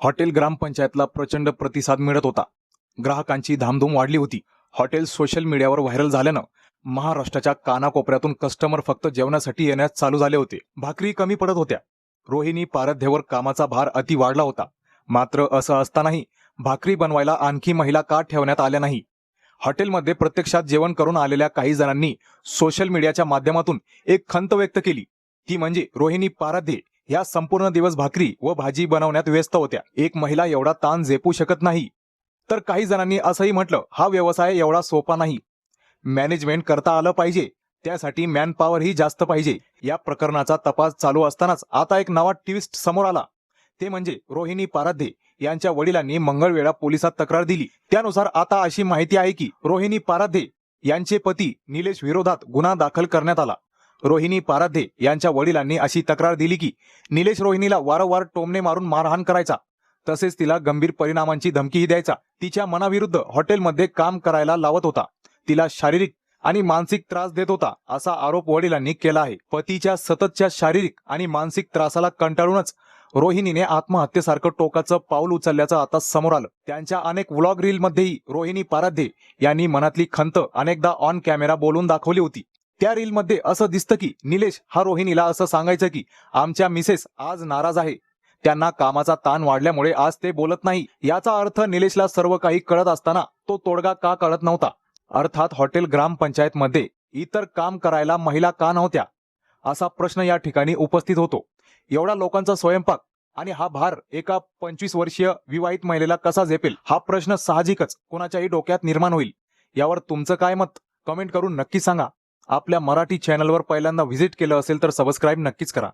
Hotel ग्रामपंचायतला प्रचंड प्रतिसाद मिळत होता. ग्राहकांची धामधूम वाढली होती. हॉटेल सोशल मीडियावर व्हायरल झाल्यानं महाराष्ट्राच्या कानाकोपऱ्यातून कस्टमर फक्त जेवणासाठी येण्यास चालू झाले होते. भाकरी कमी पडत होत्या. रोहिणी पारध्येवर कामाचा भार अति वाढला होता. मात्र असं असतानाही भाकरी बनवायला आणखी महिला का ठेवण्यात आल्या नाही? हॉटेलमध्ये प्रत्यक्षात जेवण करून आलेल्या काही जणांनी सोशल मीडियाच्या माध्यमातून एक खंत व्यक्त केली. ती म्हणजे रोहिणी पारध्ये या संपूर्ण दिवस भाकरी व भाजी बनवण्यात व्यस्त होत्या. एक महिला एवढा ताण झेपू शकत नाही. तर काही जणांनी असंही म्हटलं, हा व्यवसाय एवढा सोपा नाही. मॅनेजमेंट करता आलं पाहिजे, त्यासाठी मॅन पॉवर ही जास्त पाहिजे. या प्रकरणाचा तपास चालू असतानाच आता एक नवा ट्विस्ट समोर आला. ते म्हणजे रोहिणी पारध्ये यांच्या वडिलांनी मंगळवेढा पोलिसात तक्रार दिली. त्यानुसार आता अशी माहिती आहे की रोहिणी पारध्ये यांचे पती निलेश विरोधात गुन्हा दाखल करण्यात आला. रोहिणी पारध्ये यांच्या वडिलांनी अशी तक्रार दिली की निलेश रोहिणीला वारंवार टोमणे मारून मारहाण करायचा, तसेच तिला गंभीर परिणामांची धमकीही द्यायचा. तिच्या मनाविरुद्ध हॉटेलमध्ये काम करायला लावत होता. तिला शारीरिक आणि मानसिक त्रास देत होता, असा आरोप वडिलांनी केला आहे. पतीच्या सततच्या शारीरिक आणि मानसिक त्रासाला कंटाळूनच रोहिणीने आत्महत्येसारखं टोकाचं पाऊल उचलल्याचं आता समोर आलं. त्यांच्या अनेक व्लॉग रीलमध्येही रोहिणी पारध्ये यांनी मनातली खंत अनेकदा ऑन कॅमेरा बोलून दाखवली होती. त्या रीलमध्ये असं दिसतं की निलेश हा रोहिणीला असं सांगायचं की आमच्या मिसेस आज नाराज आहे, त्यांना कामाचा ताण वाढल्यामुळे आज ते बोलत नाही. याचा अर्थ निलेशला सर्व काही कळत असताना तो तोडगा का कळत नव्हता? अर्थात हॉटेल ग्रामपंचायतमध्ये इतर काम करायला महिला का नव्हत्या, असा प्रश्न या ठिकाणी उपस्थित होतो. एवढा लोकांचा स्वयंपाक आणि हा भार एका 25 वर्षीय विवाहित महिलेला कसा झेपेल, हा प्रश्न साहजिकच कोणाच्याही डोक्यात निर्माण होईल. यावर तुमचं काय मत कमेंट करून नक्की सांगा. आपल्या मराठी चॅनलवर पहिल्यांदा व्हिजिट केलं असेल तर सबस्क्राईब नक्कीच करा.